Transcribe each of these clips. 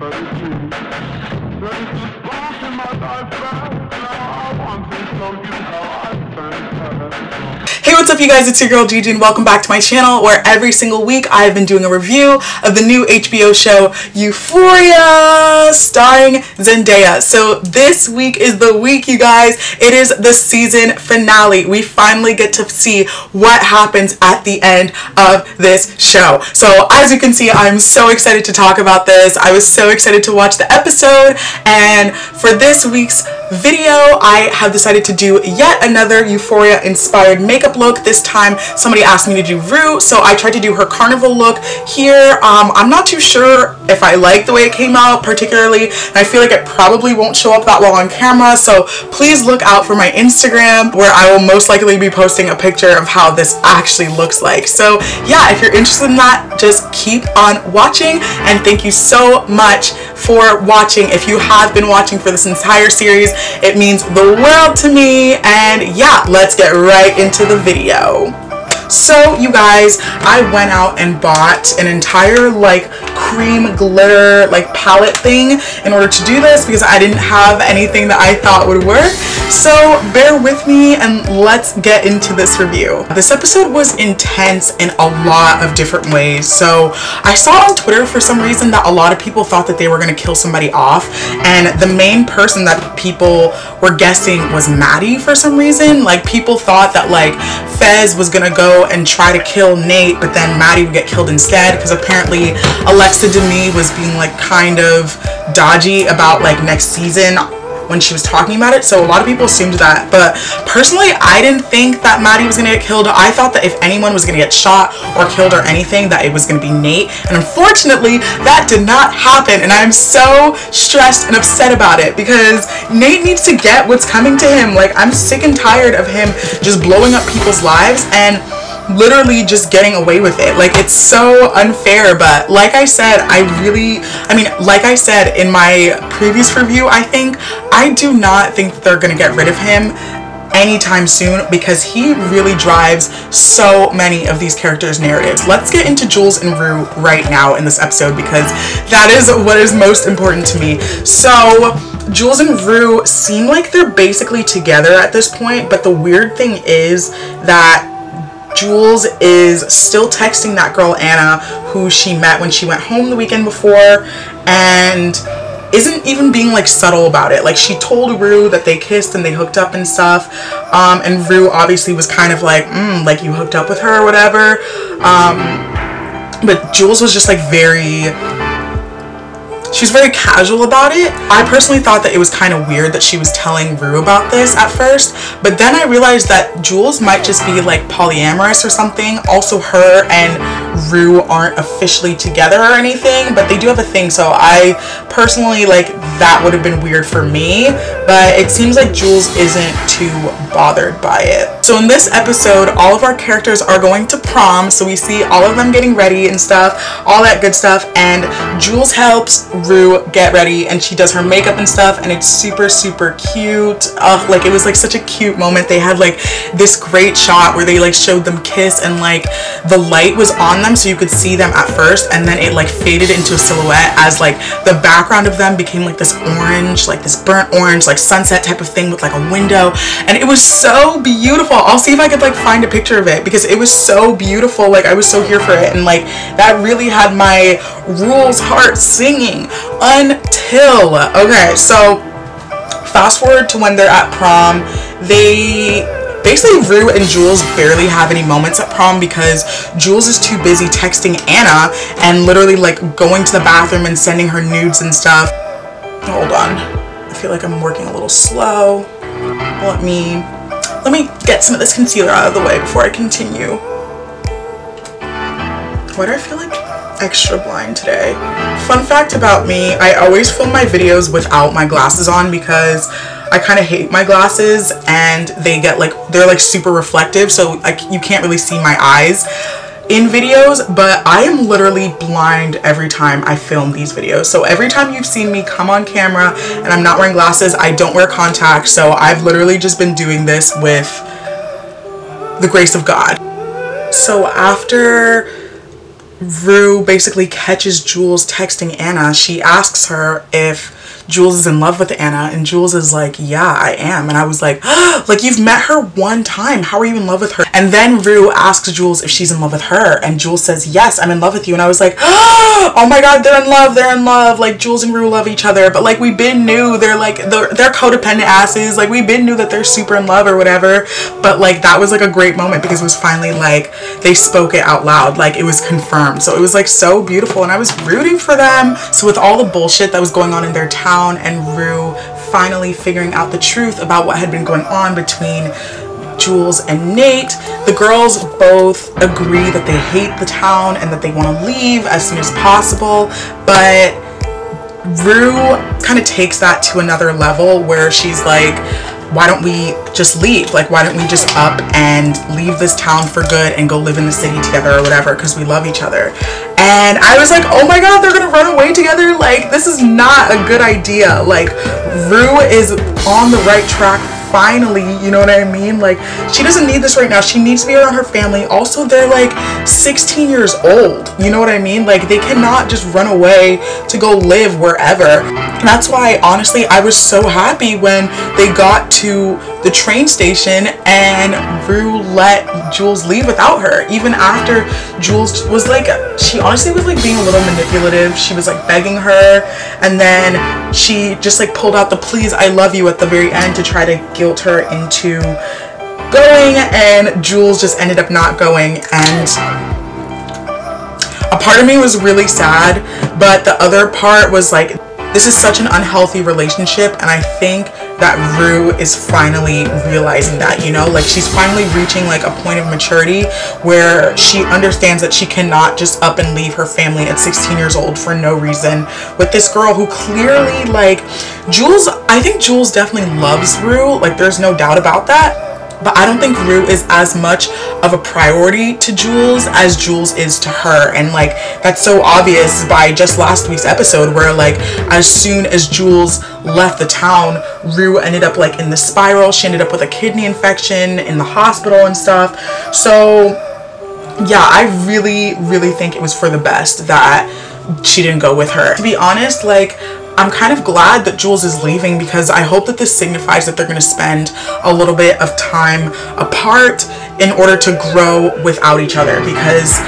Hey, what's up you guys, it's your girl Gigi and welcome back to my channel where every single week I've been doing a review of the new HBO show Euphoria starring Zendaya. So this week is the week, you guys. It is the season finale. We finally get to see what happens at the end of this show. So as you can see, I'm so excited to talk about this. I was so excited to watch the episode, and for this week's video I have decided to do yet another Euphoria inspired makeup look. This time somebody asked me to do Rue, so I tried to do her carnival look here. I'm not too sure if I like the way it came out particularly, and I feel like it probably won't show up that well on camera, so please look out for my Instagram where I will most likely be posting a picture of how this actually looks like. So yeah, if you're interested in that, just keep on watching, and thank you so much for watching. If you have been watching for this entire series, it means the world to me. And yeah, let's get right into the video. So you guys, I went out and bought an entire like cream glitter like palette thing in order to do this because I didn't have anything that I thought would work. So bear with me and let's get into this review. This episode was intense in a lot of different ways. So I saw on Twitter for some reason that a lot of people thought that they were going to kill somebody off, and the main person that people were guessing was Maddie for some reason. Like people thought that like Fez was gonna go and try to kill Nate, but then Maddie would get killed instead because apparently Alexa Demi was being like kind of dodgy about like next season when she was talking about it, so a lot of people assumed that. But personally, I didn't think that Maddie was gonna get killed. I thought that if anyone was gonna get shot or killed or anything, that it was gonna be Nate, and unfortunately that did not happen, and I'm so stressed and upset about it because Nate needs to get what's coming to him. Like, I'm sick and tired of him just blowing up people's lives and literally just getting away with it. Like, it's so unfair. But like I said, like I said in my previous review, I do not think that they're gonna get rid of him anytime soon because he really drives so many of these characters' narratives. Let's get into Jules and Rue right now in this episode because that is what is most important to me. So Jules and Rue seem like they're basically together at this point, but the weird thing is that Jules is still texting that girl Anna, who she met when she went home the weekend before, and isn't even being like subtle about it. Like, she told Rue that they kissed and they hooked up and stuff, and Rue obviously was kind of like, like you hooked up with her or whatever, but Jules was just like she's very casual about it. I personally thought that it was kind of weird that she was telling Rue about this at first, but then I realized that Jules might just be like polyamorous or something. Also, her and Rue aren't officially together or anything, but they do have a thing, so I personally, like, that would have been weird for me, but it seems like Jules isn't too bothered by it. So in this episode, all of our characters are going to prom, so we see all of them getting ready and stuff, all that good stuff, and Jules helps Rue get ready and she does her makeup and stuff, and it's super cute. Like, it was like such a cute moment. They had like this great shot where they like showed them kiss, and like the light was on them so you could see them at first, and then it like faded into a silhouette as like the background of them became like this orange, like this burnt orange, like sunset type of thing with like a window, and it was so beautiful. I'll see if I could like find a picture of it because it was so beautiful. Like, I was so here for it, and like that really had my Rule's heart singing. Until, okay, so fast forward to when they're at prom. Basically, Rue and Jules barely have any moments at prom because Jules is too busy texting Anna and literally like going to the bathroom and sending her nudes and stuff. Hold on, I feel like I'm working a little slow. Let me get some of this concealer out of the way before I continue. Why do I feel like extra blind today? Fun fact about me, I always film my videos without my glasses on because I kind of hate my glasses and they're like super reflective, so you can't really see my eyes in videos, but I am literally blind every time I film these videos. So every time you've seen me come on camera and I'm not wearing glasses, I don't wear contacts, so I've literally just been doing this with the grace of God. So after Rue basically catches Jules texting Anna, she asks her if Jules is in love with Anna, and Jules is like, yeah, I am. And I was like, oh, like, you've met her one time, how are you in love with her? And then Rue asks Jules if she's in love with her, and Jules says, yes, I'm in love with you. And I was like, oh my god, they're in love, like Jules and Rue love each other. But like, we been knew they're like, they're codependent asses, like we been knew that they're super in love or whatever. But like, that was like a great moment because it was finally like they spoke it out loud, like it was confirmed. So it was like so beautiful, and I was rooting for them. So with all the bullshit that was going on in their town, and Rue finally figuring out the truth about what had been going on between Jules and Nate, the girls both agree that they hate the town and that they want to leave as soon as possible. But Rue kind of takes that to another level where she's like, why don't we just leave? Like, why don't we just up and leave this town for good and go live in the city together or whatever, because we love each other. And I was like, oh my god, they're gonna run away together? Like, this is not a good idea. Like, Rue is on the right track finally, you know what I mean? Like, she doesn't need this right now. She needs to be around her family. Also, they're like 16 years old, you know what I mean? Like, they cannot just run away to go live wherever. And that's why, honestly, I was so happy when they got to the train station and Rue let Jules leave without her. Even after Jules was like, she honestly was like being a little manipulative. She was like begging her, and then she just like pulled out the please I love you at the very end to try to guilt her into going, and Jules just ended up not going. And a part of me was really sad, but the other part was like, this is such an unhealthy relationship, and I think that Rue is finally realizing that, you know, like she's finally reaching like a point of maturity where she understands that she cannot just up and leave her family at 16 years old for no reason with this girl who clearly, like, Jules, I think Jules definitely loves Rue, like there's no doubt about that. But I don't think Rue is as much of a priority to Jules as Jules is to her. And like, that's so obvious by just last week's episode where like, as soon as Jules left the town, Rue ended up like in the spiral. She ended up with a kidney infection in the hospital and stuff. So yeah, I really think it was for the best that she didn't go with her. To be honest, like, I'm kind of glad that Jules is leaving because I hope that this signifies that they're going to spend a little bit of time apart in order to grow without each other, because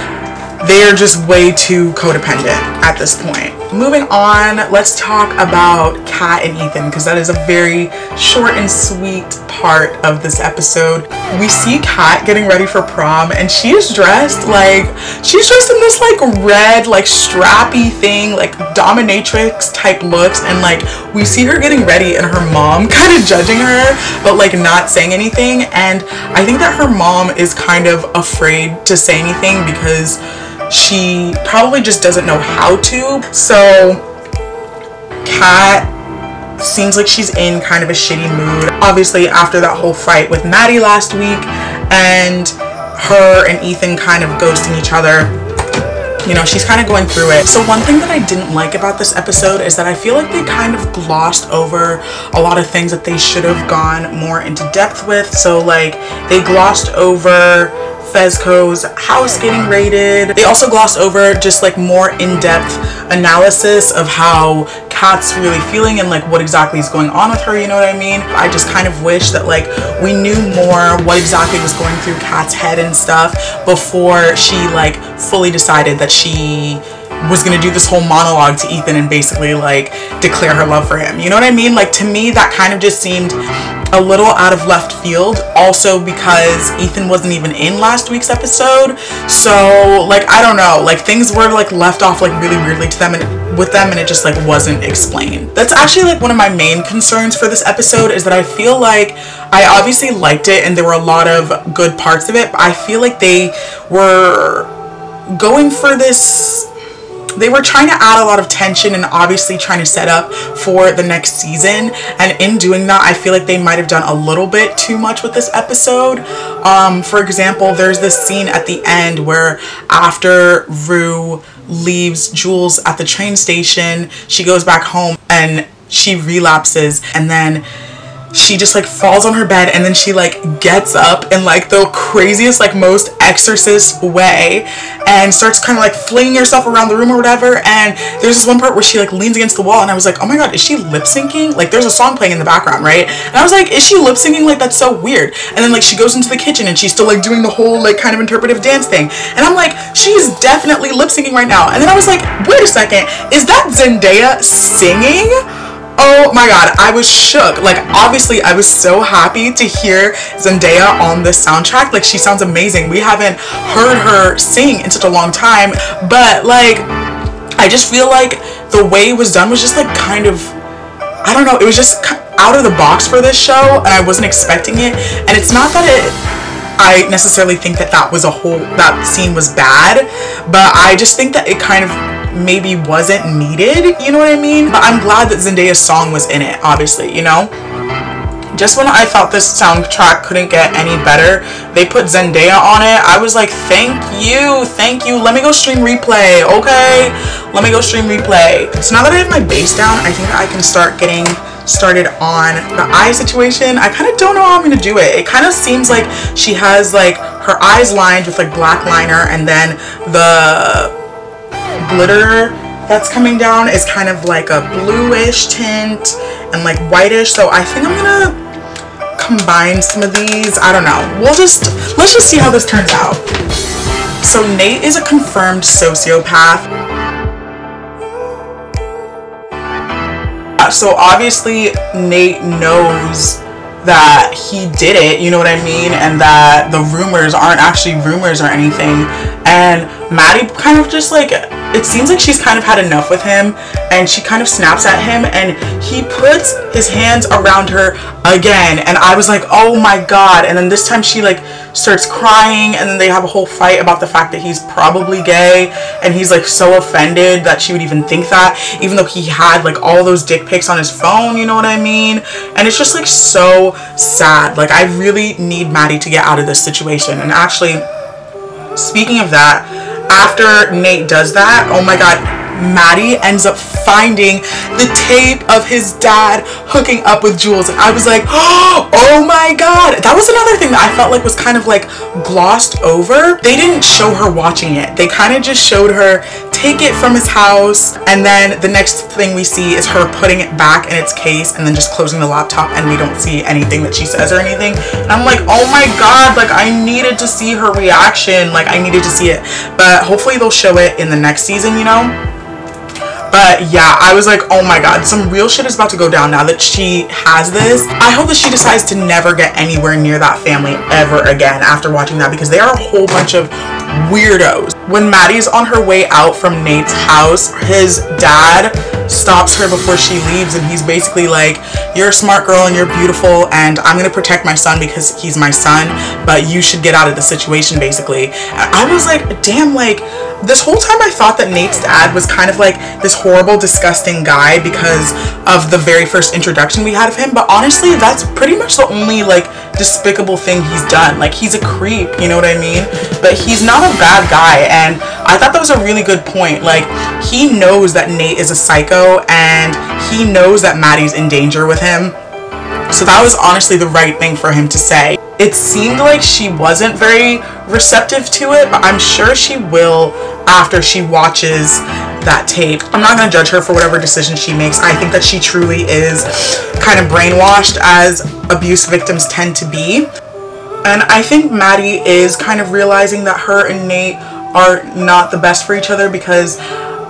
they are just way too codependent at this point. Moving on, let's talk about Kat and Ethan, because that is a very short and sweet part of this episode. We see Kat getting ready for prom, and she is dressed like, she's dressed in this like red, like strappy thing, like dominatrix type looks, and like we see her getting ready and her mom kind of judging her, but like not saying anything. And I think that her mom is kind of afraid to say anything because she probably just doesn't know how to. So Kat seems like she's in kind of a shitty mood, obviously after that whole fight with Maddie last week and her and Ethan kind of ghosting each other. You know, she's kind of going through it. So one thing that I didn't like about this episode is that I feel like they kind of glossed over a lot of things that they should have gone more into depth with. So like, they glossed over Fezco's house getting raided. They also glossed over just like more in-depth analysis of how Kat's really feeling and like what exactly is going on with her, you know what I mean? I just kind of wish that like we knew more what exactly was going through Kat's head and stuff before she like fully decided that she was gonna do this whole monologue to Ethan and basically like declare her love for him, you know what I mean? Like, to me that kind of just seemed a little out of left field, also because Ethan wasn't even in last week's episode. So like, I don't know, like things were like left off like really weirdly to them and with them, and it just like wasn't explained. That's actually like one of my main concerns for this episode, is that I feel like I obviously liked it and there were a lot of good parts of it, but I feel like they were going for this, they were trying to add a lot of tension and obviously trying to set up for the next season, and in doing that I feel like they might have done a little bit too much with this episode. For example, there's this scene at the end where after Rue leaves Jules at the train station, she goes back home and she relapses, and then she just like falls on her bed, and then she like gets up in like the craziest, like most exorcist way, and starts kind of like flinging herself around the room or whatever. And there's this one part where she like leans against the wall, and I was like, oh my god, is she lip syncing? Like there's a song playing in the background, right? And I was like, is she lip syncing? Like that's so weird. And then like she goes into the kitchen and she's still like doing the whole like kind of interpretive dance thing, and I'm like, she's definitely lip syncing right now. And then I was like, wait a second, is that Zendaya singing? Oh my god, I was shook. Like obviously I was so happy to hear Zendaya on this soundtrack. Like she sounds amazing. We haven't heard her sing in such a long time, but like I just feel like the way it was done was just like kind of, I don't know, it was just out of the box for this show, and I wasn't expecting it. And it's not that I necessarily think that that scene was bad, but I just think that it kind of maybe wasn't needed, you know what I mean? But I'm glad that Zendaya's song was in it, obviously, you know? Just when I thought this soundtrack couldn't get any better, they put Zendaya on it. I was like, thank you, let me go stream replay, okay? Let me go stream replay. So now that I have my base down, I think that I can start getting started on the eye situation. I kind of don't know how I'm gonna do it. It kind of seems like she has like her eyes lined with like black liner, and then the glitter that's coming down is kind of like a bluish tint and like whitish. So I think I'm gonna combine some of these. I don't know, let's just see how this turns out. So Nate is a confirmed sociopath. So obviously Nate knows that he did it, you know what I mean, and that the rumors aren't actually rumors or anything. And Maddie kind of just like, it seems like she's kind of had enough with him, and she kind of snaps at him, and he puts his hands around her again, and I was like, oh my god. And then this time she like starts crying, and then they have a whole fight about the fact that he's probably gay, and he's like so offended that she would even think that, even though he had like all those dick pics on his phone, you know what I mean? And it's just like so sad. Like I really need Maddie to get out of this situation. And actually, speaking of that, after Nate does that, oh my god, Maddie ends up finding the tape of his dad hooking up with Jules, and I was like, oh my god. That was another thing that I felt like was kind of like glossed over. They didn't show her watching it. They kind of just showed her take it from his house, and then the next thing we see is her putting it back in its case and then just closing the laptop, and we don't see anything that she says or anything. And I'm like, oh my god, like I needed to see her reaction. Like I needed to see it. But hopefully they'll show it in the next season, you know? But yeah, I was like, oh my god, some real shit is about to go down now that she has this. I hope that she decides to never get anywhere near that family ever again after watching that, because they are a whole bunch of weirdos. When Maddie's on her way out from Nate's house, his dad stops her before she leaves, and he's basically like, you're a smart girl and you're beautiful, and I'm gonna protect my son because he's my son, but you should get out of the situation, basically. And I was like, damn, like this whole time I thought that Nate's dad was kind of like this horrible, disgusting guy because of the very first introduction we had of him, but honestly that's pretty much the only like despicable thing he's done. Like he's a creep, you know what I mean? But he's not a bad guy, and I thought that was a really good point. Like he knows that Nate is a psycho, and he knows that Maddie's in danger with him, so that was honestly the right thing for him to say. It seemed like she wasn't very receptive to it, but I'm sure she will after she watches that tape. I'm not going to judge her for whatever decision she makes. I think that she truly is kind of brainwashed, as abuse victims tend to be. And I think Maddie is kind of realizing that her and Nate are not the best for each other, because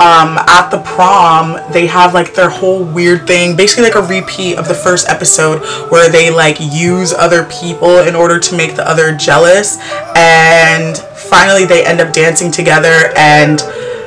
at the prom they have like their whole weird thing, basically like a repeat of the first episode, where they like use other people in order to make the other jealous, and finally they end up dancing together, and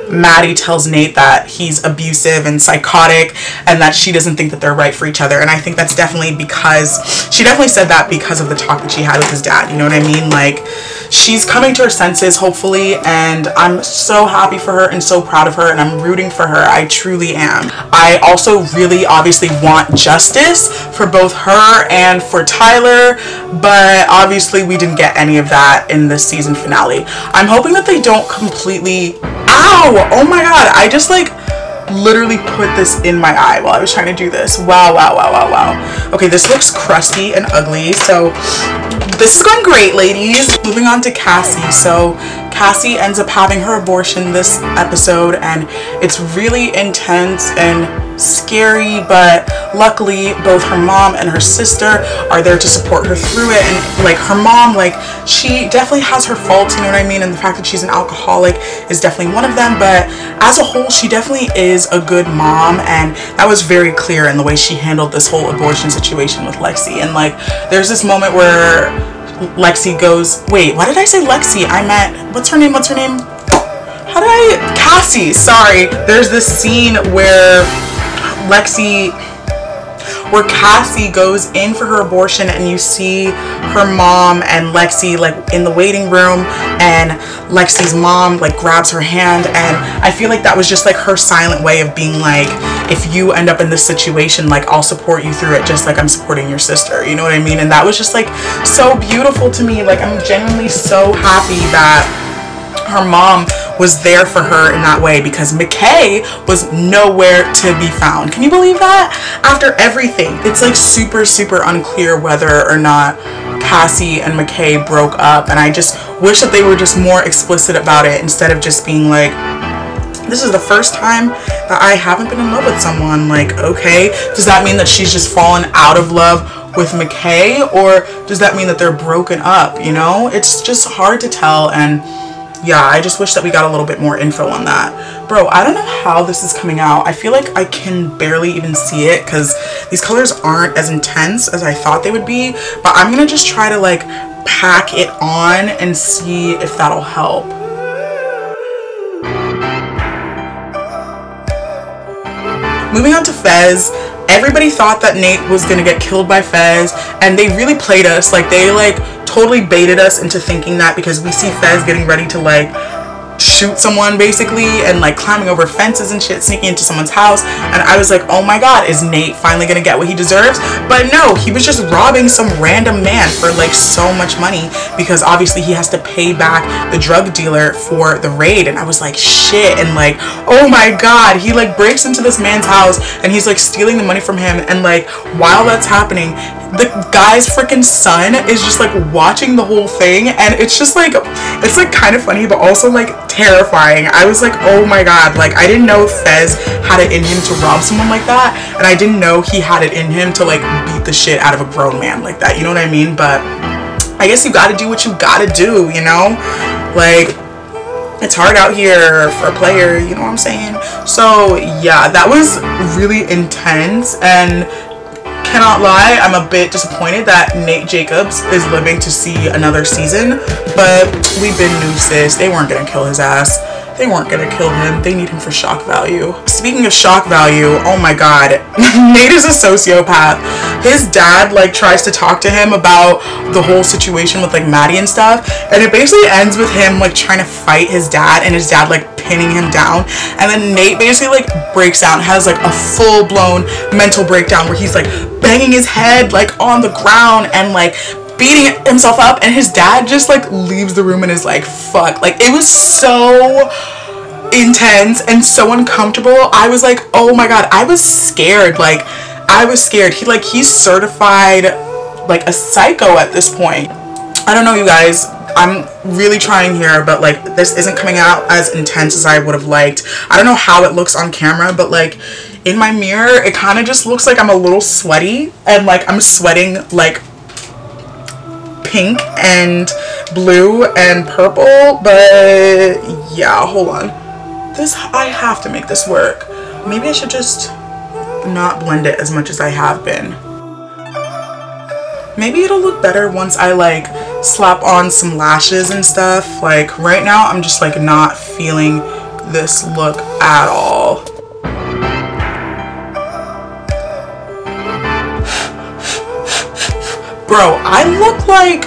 Maddie tells Nate that he's abusive and psychotic, and that she doesn't think that they're right for each other. And I think that's definitely because she definitely said that because of the talk that she had with his dad, you know what I mean? Like she's coming to her senses, hopefully, and I'm so happy for her and so proud of her, and I'm rooting for her. I truly am. I also really obviously want justice for both her and for Tyler, but obviously we didn't get any of that in this season finale. I'm hoping that they don't completely, ow, oh my god, I just like literally put this in my eye while I was trying to do this. Wow, wow, wow, wow, wow. Okay, this looks crusty and ugly, so this is going great, ladies. Moving on to Cassie. So Cassie ends up having her abortion this episode, and it's really intense and scary, but luckily both her mom and her sister are there to support her through it. And like her mom, like she definitely has her faults, you know what I mean, and the fact that she's an alcoholic is definitely one of them, but as a whole she definitely is a good mom, and that was very clear in the way she handled this whole abortion situation with Lexi. And like there's this moment where Lexi goes, wait, why did I say Lexi? I meant, what's her name? How did I? Cassie, sorry. There's this scene where Cassie goes in for her abortion, and you see her mom and Lexi like in the waiting room, and Lexi's mom like grabs her hand, and I feel like that was just like her silent way of being like, if you end up in this situation, like I'll support you through it just like I'm supporting your sister, you know what I mean? And that was just like so beautiful to me. Like I'm genuinely so happy that her mom was there for her in that way, because Mckay was nowhere to be found. Can you believe that? After everything, it's like super unclear whether or not Cassie and Mckay broke up, and I just wish that they were just more explicit about it instead of just being like, this is the first time that I haven't been in love with someone. Like, okay, does that mean that she's just fallen out of love with Mckay, or does that mean that they're broken up? You know, it's just hard to tell. And yeah, I just wish that we got a little bit more info on that. Bro, I don't know how this is coming out. I feel like I can barely even see it because these colors aren't as intense as I thought they would be, but I'm gonna just try to like pack it on and see if that'll help. Moving on to Fez. Everybody thought that Nate was gonna get killed by Fez, and they really played us. Like they like totally baited us into thinking that, because we see Fez getting ready to like shoot someone basically, and like climbing over fences and shit, sneaking into someone's house, and I was like, oh my god, is Nate finally gonna get what he deserves? But no, he was just robbing some random man for like so much money, because obviously he has to pay back the drug dealer for the raid. And I was like, shit. And like, oh my god, he like breaks into this man's house and he's like stealing the money from him, and like while that's happening, the guy's freaking son is just like watching the whole thing, and it's just like, it's like kind of funny but also like terrifying. I was like, oh my god, like I didn't know Fez had it in him to rob someone like that, and I didn't know he had it in him to like beat the shit out of a grown man like that, you know what I mean? But I guess you gotta do what you gotta do, you know? Like, it's hard out here for a player, you know what I'm saying? So yeah, that was really intense, and cannot lie, I'm a bit disappointed that Nate Jacobs is living to see another season, but we've been new, sis. They weren't gonna kill his ass. They weren't gonna kill him. They need him for shock value. Speaking of shock value, oh my god, Nate is a sociopath. His dad like tries to talk to him about the whole situation with like Maddie and stuff, and it basically ends with him like trying to fight his dad, and his dad like pinning him down, and then Nate basically like breaks out and has like a full-blown mental breakdown where he's like banging his head like on the ground and like beating himself up, and his dad just like leaves the room and is like, fuck. Like it was so intense and so uncomfortable. I was like, oh my god, I was scared. Like I was scared. He's certified like a psycho at this point. I don't know, you guys, I'm really trying here, but like this isn't coming out as intense as I would have liked. I don't know how it looks on camera, but like in my mirror it kind of just looks like I'm a little sweaty, and like I'm sweating like pink and blue and purple. But yeah, hold on, I have to make this work. Maybe I should just not blend it as much as I have been. Maybe it'll look better once I like slap on some lashes and stuff. Like right now I'm just like not feeling this look at all. Bro, I look like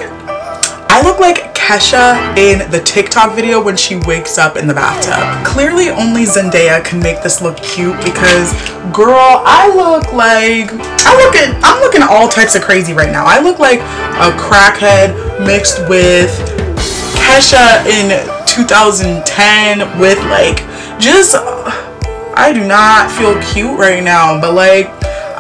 Kesha in the TikTok video when she wakes up in the bathtub. Clearly only Zendaya can make this look cute, because girl, I'm looking all types of crazy right now. I look like a crackhead mixed with Kesha in 2010 with like just I do not feel cute right now, but like,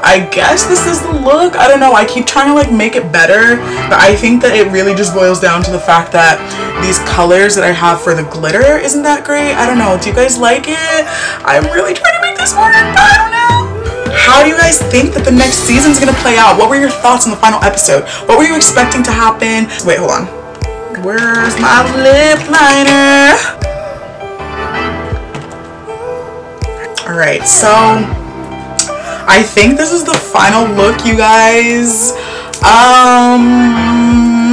I guess this is the look. I don't know, I keep trying to like make it better, but I think that it really just boils down to the fact that these colors that I have for the glitter isn't that great. I don't know, do you guys like it? I'm really trying to make this work, but I don't know. How do you guys think that the next season's gonna play out? What were your thoughts on the final episode? What were you expecting to happen? Wait, hold on. Where's my lip liner? Alright, so I think this is the final look, you guys.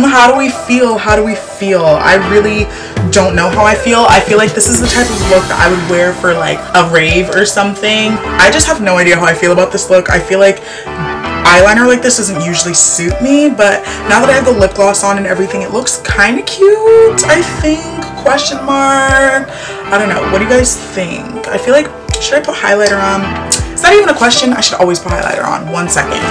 How do we feel? How do we feel? I really don't know how I feel. I feel like this is the type of look that I would wear for like a rave or something. I just have no idea how I feel about this look. I feel like eyeliner like this doesn't usually suit me, but now that I have the lip gloss on and everything, it looks kind of cute, I think, question mark. I don't know, what do you guys think? I feel like, should I put highlighter on? It's not even a question, I should always put highlighter on. 1 second.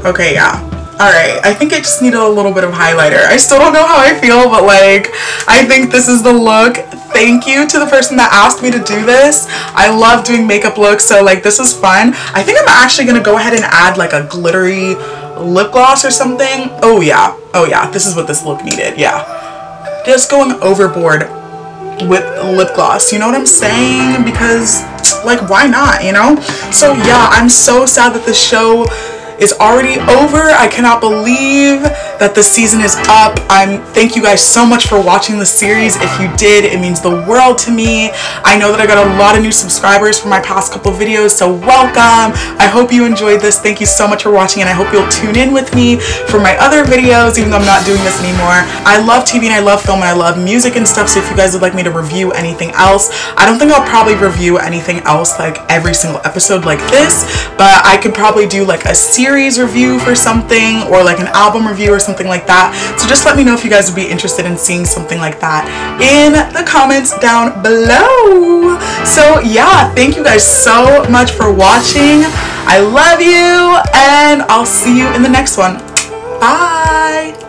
Okay, yeah. Alright, I think I just need a little bit of highlighter. I still don't know how I feel, but like, I think this is the look. Thank you to the person that asked me to do this. I love doing makeup looks, so like this is fun. I think I'm actually gonna go ahead and add like a glittery lip gloss or something. Oh yeah, this is what this look needed, yeah. Just going overboard with lip gloss, you know what I'm saying? Because like, why not, you know? So yeah, I'm so sad that the show is already over. I cannot believe that the season is up. Thank you guys so much for watching the series. If you did, it means the world to me. I know that I got a lot of new subscribers from my past couple videos, so welcome. I hope you enjoyed this. Thank you so much for watching, and I hope you'll tune in with me for my other videos, even though I'm not doing this anymore. I love TV and I love film and I love music and stuff, so if you guys would like me to review anything else, I don't think I'll probably review anything else like every single episode like this, but I could probably do like a series review for something, or like an album review or something like that. So just let me know if you guys would be interested in seeing something like that in the comments down below. So yeah, thank you guys so much for watching. I love you, and I'll see you in the next one. Bye.